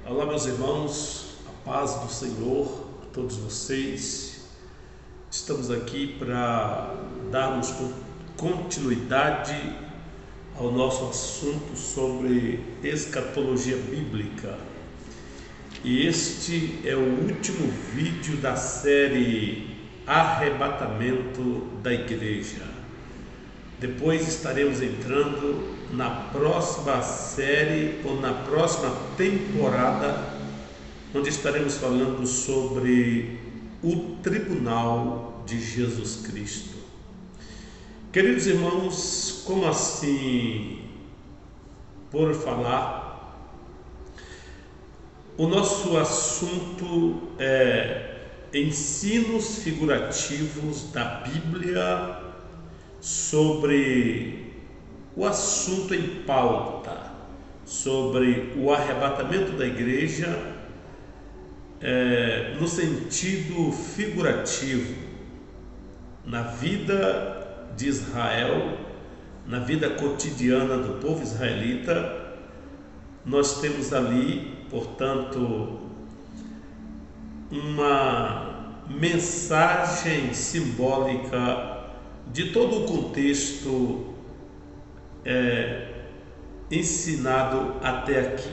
Olá, meus irmãos, a paz do Senhor a todos vocês. Estamos aqui para darmos continuidade ao nosso assunto sobre escatologia bíblica. E este é o último vídeo da série Arrebatamento da Igreja. Depois estaremos entrando na próxima série ou na próxima temporada, onde estaremos falando sobre o tribunal de Jesus Cristo. Queridos irmãos, como assim por falar? O nosso assunto é ensinos figurativos da Bíblia sobre o assunto em pauta, sobre o arrebatamento da igreja, no sentido figurativo, na vida de Israel, na vida cotidiana do povo israelita. Nós temos ali, portanto, uma mensagem simbólica de todo o contexto ensinado até aqui.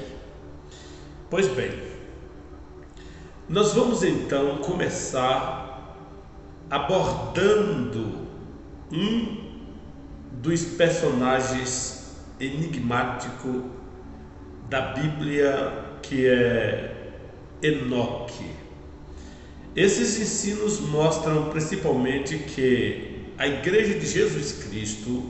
Pois bem, nós vamos então começar abordando um dos personagens enigmáticos da Bíblia, que é Enoque. Esses ensinos mostram principalmente que a Igreja de Jesus Cristo,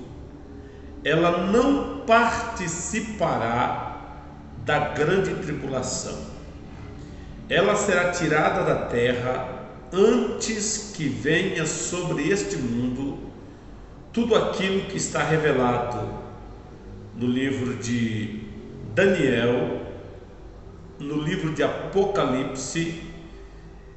ela não participará da grande tribulação. Ela será tirada da terra antes que venha sobre este mundo tudo aquilo que está revelado no livro de Daniel, no livro de Apocalipse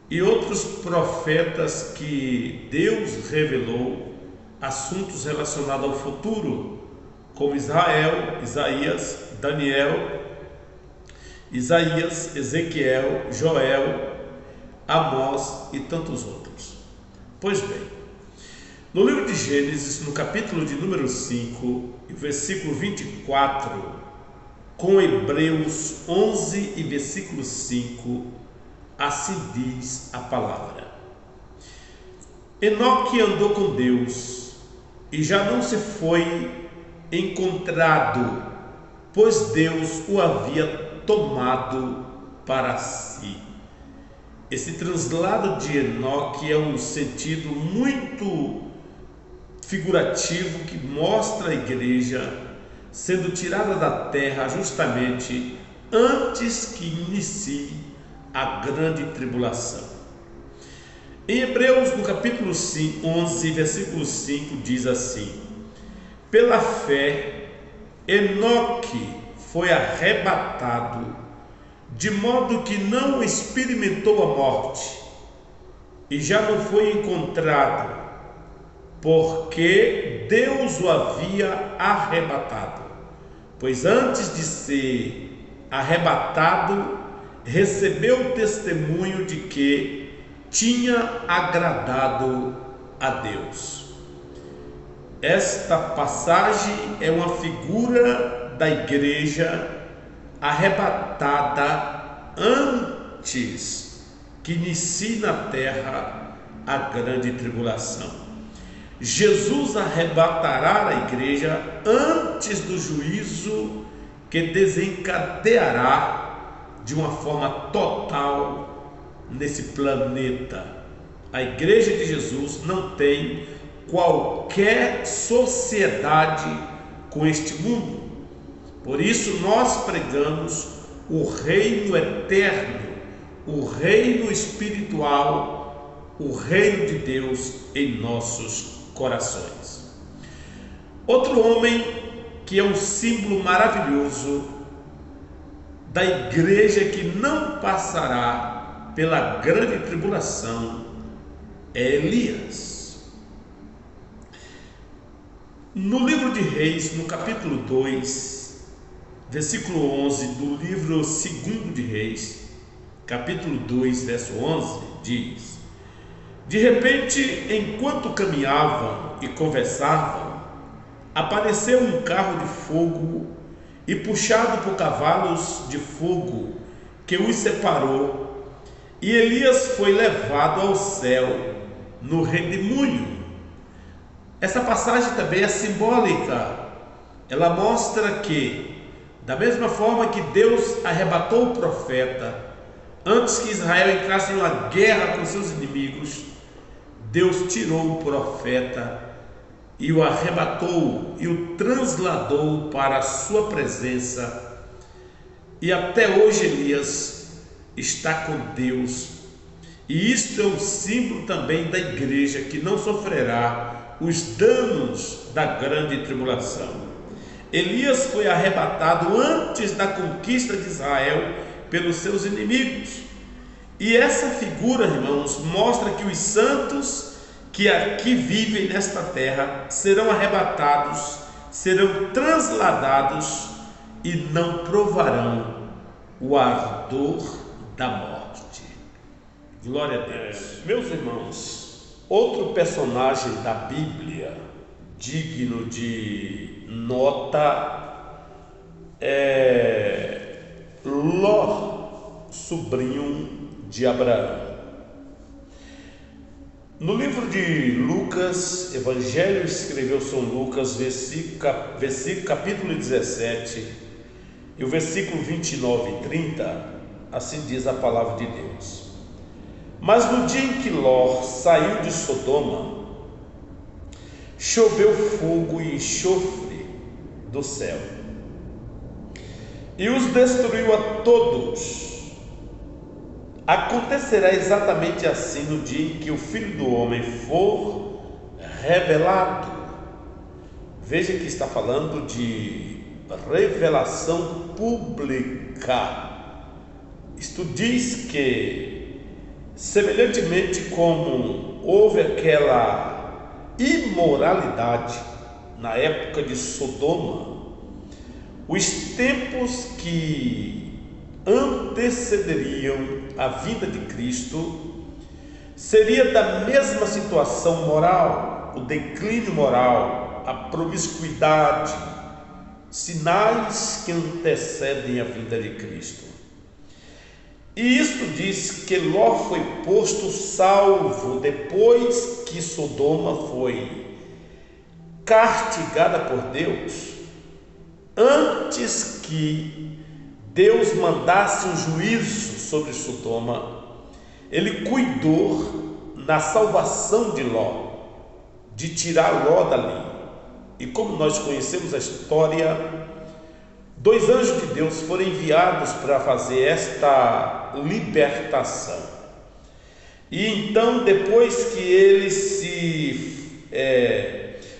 e outros profetas que Deus revelou assuntos relacionados ao futuro, como Israel, Isaías, Daniel, Isaías, Ezequiel, Joel, Amós e tantos outros. Pois bem, no livro de Gênesis, no capítulo de número 5, versículo 24, com Hebreus 11 e versículo 5, assim diz a palavra: Enoque andou com Deus e já não se foi encontrado, pois Deus o havia tomado para si. Esse translado de Enoque é um sentido muito figurativo que mostra a igreja sendo tirada da terra justamente antes que inicie a grande tribulação. Em Hebreus, no capítulo 11, versículo 5, diz assim: pela fé, Enoque foi arrebatado, de modo que não experimentou a morte, e já não foi encontrado, porque Deus o havia arrebatado. Pois antes de ser arrebatado, recebeu o testemunho de que tinha agradado a Deus. Esta passagem é uma figura da igreja arrebatada antes que inicie na terra a grande tribulação. Jesus arrebatará a igreja antes do juízo que desencadeará de uma forma total nesse planeta. A igreja de Jesus não tem qualquer sociedade com este mundo. Por isso nós pregamos o reino eterno, o reino espiritual, o reino de Deus em nossos corações. Outro homem que é um símbolo maravilhoso da igreja que não passará pela grande tribulação é Elias. No livro de Reis, no capítulo 2, versículo 11 do livro 2 de Reis, capítulo 2, verso 11, diz: De repente, enquanto caminhavam e conversavam, apareceu um carro de fogo e puxado por cavalos de fogo que os separou, e Elias foi levado ao céu no redemoinho. Essa passagem também é simbólica. Ela mostra que, da mesma forma que Deus arrebatou o profeta antes que Israel entrasse em uma guerra com seus inimigos, Deus tirou o profeta e o arrebatou e o trasladou para a sua presença. E até hoje Elias está com Deus. E isto é um símbolo também da igreja que não sofrerá os danos da grande tribulação. Elias foi arrebatado antes da conquista de Israel pelos seus inimigos. E essa figura, irmãos, mostra que os santos que aqui vivem nesta terra serão arrebatados, serão transladados e não provarão o ardor da morte. Glória a Deus. Meus irmãos, outro personagem da Bíblia digno de nota é Ló, sobrinho de Abraão. No livro de Lucas, Evangelho escreveu São Lucas, versículo capítulo 17, e o versículo 29 e 30, assim diz a palavra de Deus. Mas no dia em que Ló saiu de Sodoma, choveu fogo e enxofre do céu, e os destruiu a todos. Acontecerá exatamente assim no dia em que o Filho do Homem for revelado. Veja que está falando de revelação pública. Isto diz que, semelhantemente como houve aquela imoralidade na época de Sodoma, os tempos que antecederiam a vinda de Cristo seria da mesma situação moral, o declínio moral, a promiscuidade, sinais que antecedem a vinda de Cristo. E isto diz que Ló foi posto salvo depois que Sodoma foi castigada por Deus, antes que Deus mandasse um juízo sobre Sodoma. Ele cuidou na salvação de Ló, de tirar Ló dali. E como nós conhecemos a história, 2 anjos de Deus foram enviados para fazer esta libertação. E então, depois que ele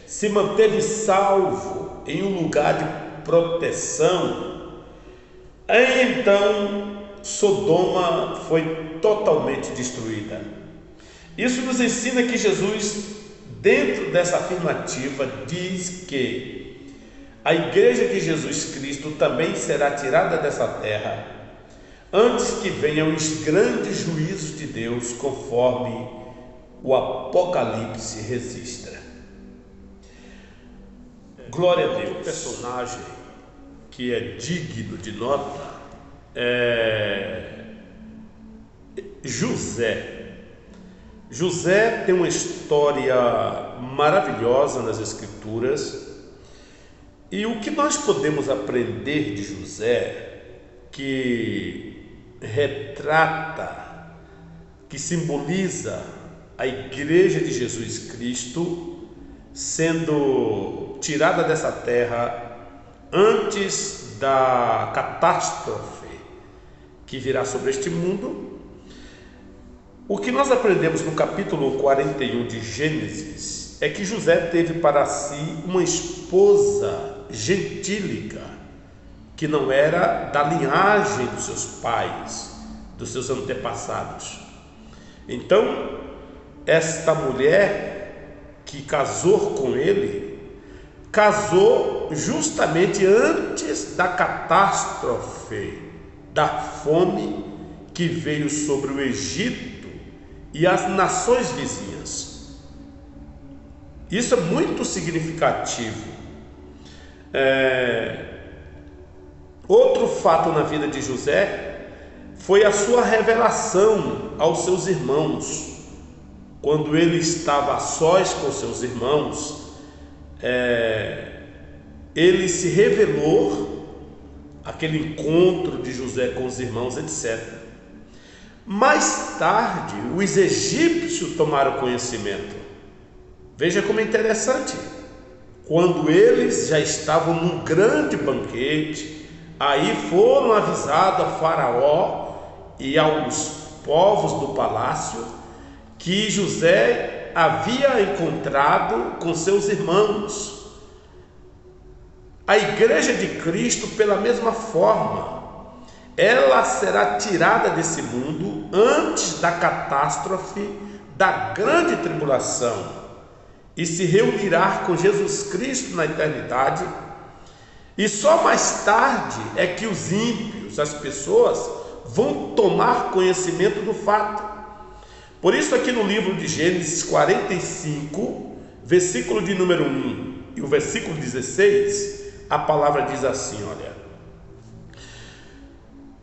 se manteve salvo em um lugar de proteção, aí então Sodoma foi totalmente destruída. Isso nos ensina que Jesus, dentro dessa afirmativa, diz que a igreja de Jesus Cristo também será tirada dessa terra antes que venham os grandes juízos de Deus, conforme o Apocalipse registra. Glória a Deus. Personagem que é digno de nota é José. José tem uma história maravilhosa nas Escrituras, e o que nós podemos aprender de José, que retrata, que simboliza a igreja de Jesus Cristo sendo tirada dessa terra antes da catástrofe que virá sobre este mundo. O que nós aprendemos no capítulo 41 de Gênesis é que José teve para si uma esposa gentílica, que não era da linhagem dos seus pais, dos seus antepassados. Então, esta mulher que casou com ele casou justamente antes da catástrofe da fome que veio sobre o Egito e as nações vizinhas. Isso é muito significativo. Outro fato na vida de José foi a sua revelação aos seus irmãos. Quando ele estava a sós com seus irmãos, ele se revelou, aquele encontro de José com os irmãos, etc. Mais tarde, os egípcios tomaram conhecimento. Veja como é interessante. Quando eles já estavam num grande banquete, aí foram avisados a Faraó e aos povos do palácio que José havia encontrado com seus irmãos. A igreja de Cristo, pela mesma forma, ela será tirada desse mundo antes da catástrofe da grande tribulação e se reunirá com Jesus Cristo na eternidade. E só mais tarde é que os ímpios, as pessoas, vão tomar conhecimento do fato. Por isso aqui no livro de Gênesis 45, versículo de número 1 e o versículo 16, a palavra diz assim, olha: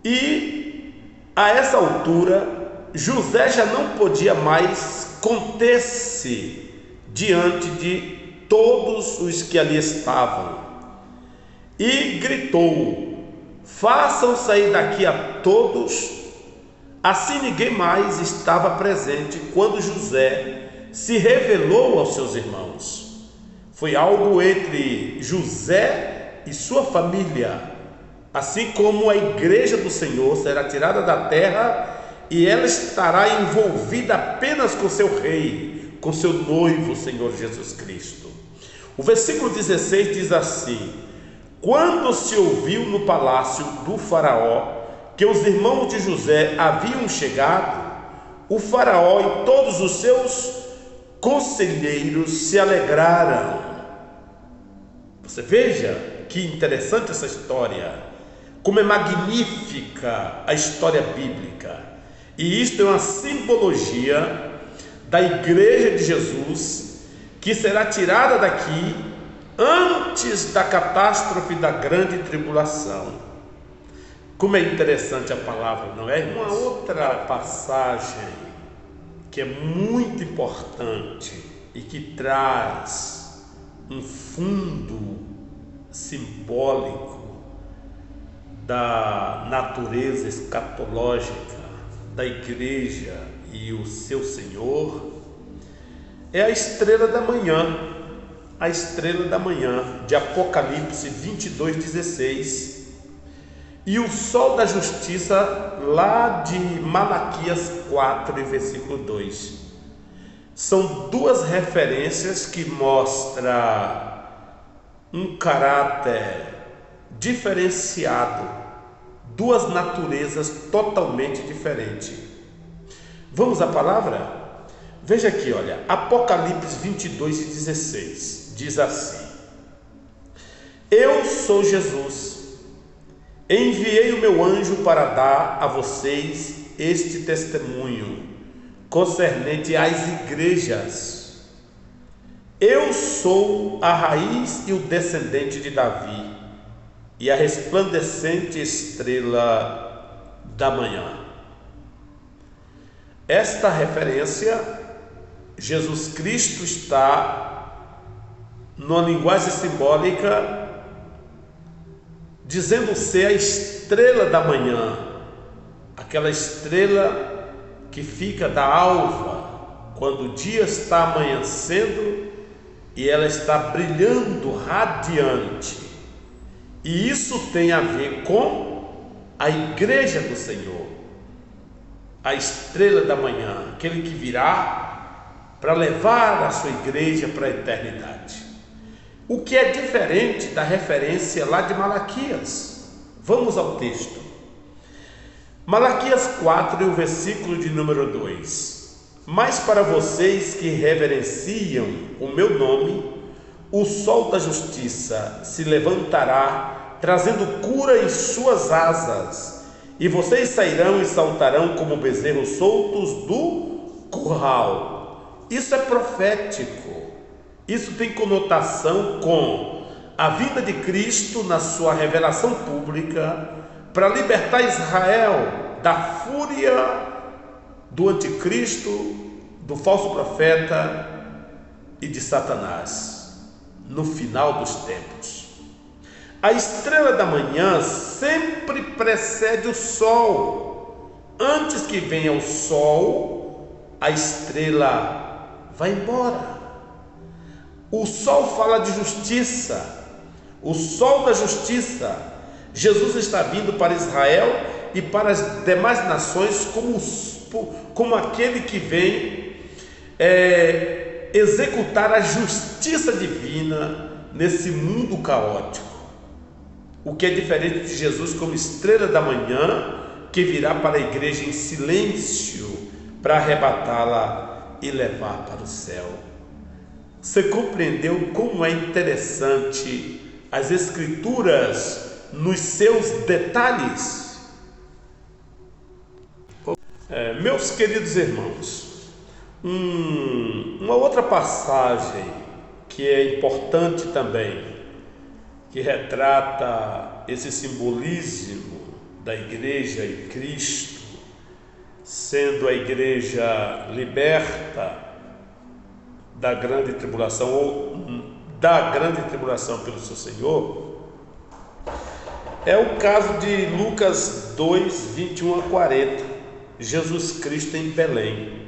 e a essa altura José já não podia mais conter-se diante de todos os que ali estavam, e gritou: façam sair daqui a todos. Assim ninguém mais estava presente quando José se revelou aos seus irmãos. Foi algo entre José e sua família, assim como a igreja do Senhor será tirada da terra e ela estará envolvida apenas com seu rei, com seu noivo, o Senhor Jesus Cristo. O versículo 16 diz assim: quando se ouviu no palácio do Faraó que os irmãos de José haviam chegado, o Faraó e todos os seus conselheiros se alegraram. Você veja que interessante essa história, como é magnífica a história bíblica. E isto é uma simbologia da igreja de Jesus, que será tirada daqui antes da catástrofe da grande tribulação. Como é interessante a palavra, não é? Uma outra passagem que é muito importante e que traz um fundo simbólico da natureza escatológica da igreja e o seu Senhor, é a estrela da manhã, a estrela da manhã de Apocalipse 22:16, e o sol da justiça lá de Malaquias 4, versículo 2. São duas referências que mostram um caráter diferenciado, duas naturezas totalmente diferentes. Vamos à palavra? Veja aqui, olha, Apocalipse 22:16 diz assim: eu sou Jesus, enviei o meu anjo para dar a vocês este testemunho concernente às igrejas. Eu sou a raiz e o descendente de Davi e a resplandecente estrela da manhã. Esta referência, Jesus Cristo está numa linguagem simbólica dizendo ser a estrela da manhã, aquela estrela que fica da alva, quando o dia está amanhecendo e ela está brilhando radiante. E isso tem a ver com a igreja do Senhor, a estrela da manhã, aquele que virá para levar a sua igreja para a eternidade. O que é diferente da referência lá de Malaquias. Vamos ao texto. Malaquias 4 e o versículo de número 2. Mas para vocês que reverenciam o meu nome, o sol da justiça se levantará, trazendo cura em suas asas, e vocês sairão e saltarão como bezerros soltos do curral. Isso é profético. Isso tem conotação com a vinda de Cristo na sua revelação pública para libertar Israel da fúria do anticristo, do falso profeta e de Satanás no final dos tempos. A estrela da manhã sempre precede o sol. Antes que venha o sol, a estrela vai embora. O sol fala de justiça, o sol da justiça. Jesus está vindo para Israel e para as demais nações como aquele que vem executar a justiça divina nesse mundo caótico. O que é diferente de Jesus como estrela da manhã, que virá para a igreja em silêncio para arrebatá-la e levar para o céu. Você compreendeu como é interessante as Escrituras nos seus detalhes? Meus queridos irmãos, uma outra passagem que é importante também, que retrata esse simbolismo da igreja e Cristo, sendo a igreja liberta da grande tribulação ou da grande tribulação pelo seu Senhor, é o caso de Lucas 2, 21 a 40, Jesus Cristo em Belém.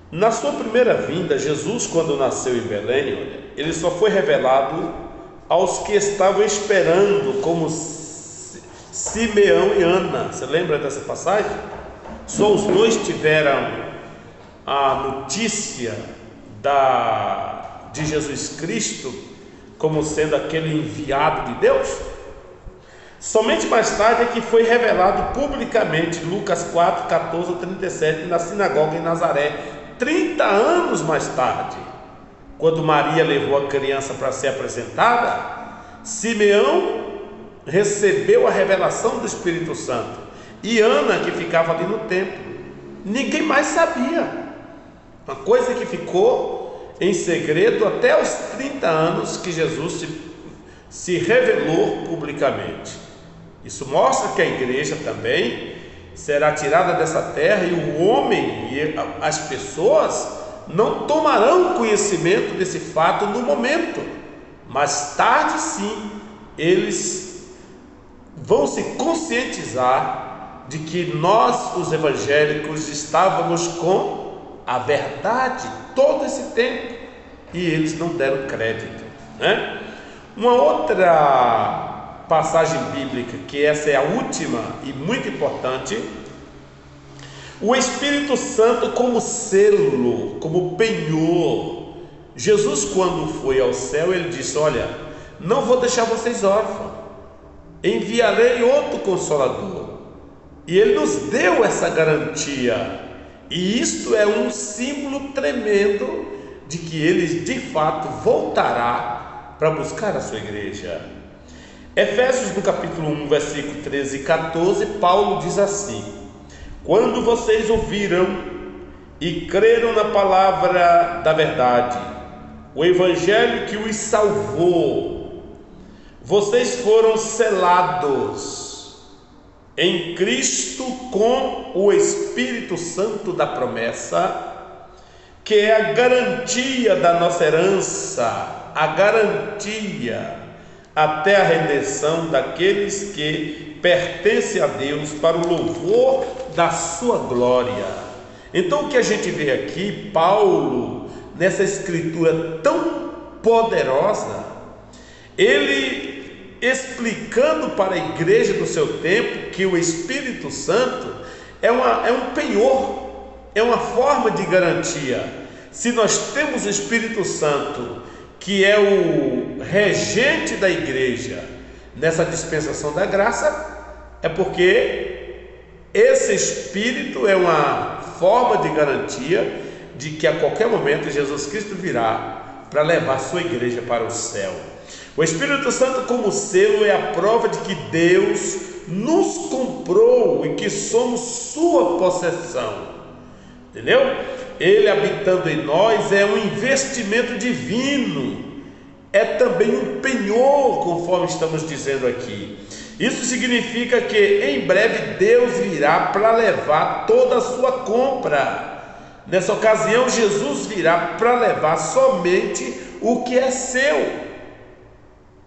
Na sua primeira vinda, Jesus, quando nasceu em Belém, ele só foi revelado aos que estavam esperando, como Simeão e Ana. Você lembra dessa passagem? Só os dois tiveram a notícia de Jesus Cristo como sendo aquele enviado de Deus. Somente mais tarde é que foi revelado publicamente, Lucas 4, 14 a 37, na sinagoga em Nazaré, 30 anos mais tarde, quando Maria levou a criança para ser apresentada. Simeão recebeu a revelação do Espírito Santo, e Ana, que ficava ali no templo, ninguém mais sabia. Uma coisa que ficou em segredo até os 30 anos que Jesus se revelou publicamente. Isso mostra que a igreja também será tirada dessa terra, e o homem e as pessoas não tomarão conhecimento desse fato no momento, mas tarde sim eles vão se conscientizar de que nós, os evangélicos, estávamos com a verdade todo esse tempo e eles não deram crédito, né? Uma outra passagem bíblica, que essa é a última e muito importante, o Espírito Santo como selo, como penhor. Jesus, quando foi ao céu, ele disse: olha, não vou deixar vocês órfãos, enviarei outro Consolador. E ele nos deu essa garantia, e isto é um símbolo tremendo de que ele de fato voltará para buscar a sua igreja. Efésios, no capítulo 1, versículo 13 e 14, Paulo diz assim: quando vocês ouviram e creram na palavra da verdade, o evangelho que os salvou, vocês foram selados em Cristo com o Espírito Santo da promessa, que é a garantia da nossa herança, a garantia até a redenção daqueles que pertencem a Deus para o louvor da sua glória. Então o que a gente vê aqui, Paulo, nessa escritura tão poderosa, ele explicando para a igreja do seu tempo que o Espírito Santo é um penhor, é uma forma de garantia. Se nós temos o Espírito Santo, que é o regente da igreja nessa dispensação da graça, é porque esse Espírito é uma forma de garantia de que a qualquer momento Jesus Cristo virá para levar sua igreja para o céu. O Espírito Santo, como selo, é a prova de que Deus nos comprou e que somos sua possessão. Entendeu? Ele habitando em nós é um investimento divino, é também um penhor, conforme estamos dizendo aqui. Isso significa que em breve Deus virá para levar toda a sua compra. Nessa ocasião, Jesus virá para levar somente o que é seu.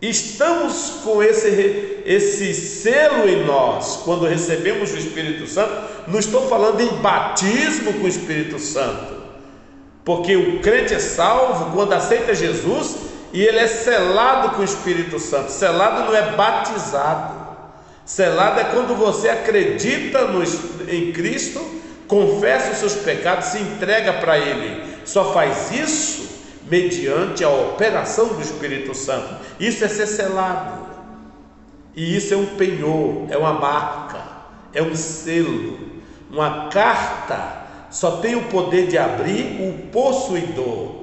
Estamos com esse selo em nós, quando recebemos o Espírito Santo. Não estou falando em batismo com o Espírito Santo, porque o crente é salvo quando aceita Jesus e ele é selado com o Espírito Santo. Selado não é batizado. Selado é quando você acredita em Cristo, confessa os seus pecados, se entrega para Ele. Só faz isso mediante a operação do Espírito Santo. Isso é ser selado. E isso é um penhor, é uma marca, é um selo. Uma carta só tem o poder de abrir o possuidor,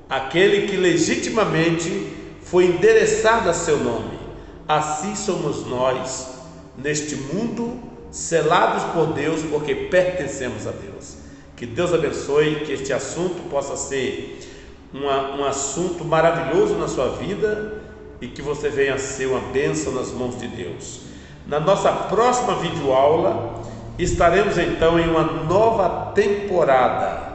aquele que legitimamente foi endereçado a seu nome. Assim somos nós neste mundo, selados por Deus, porque pertencemos a Deus. Que Deus abençoe, que este assunto possa ser um assunto maravilhoso na sua vida e que você venha a ser uma bênção nas mãos de Deus. Na nossa próxima videoaula estaremos então em uma nova temporada,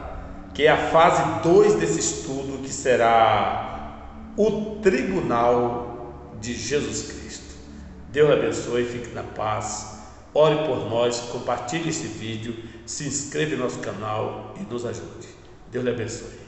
que é a fase 2 desse estudo, que será o Tribunal de Jesus Cristo. Deus abençoe, fique na paz, ore por nós, compartilhe esse vídeo, se inscreva no nosso canal e nos ajude. Deus lhe abençoe.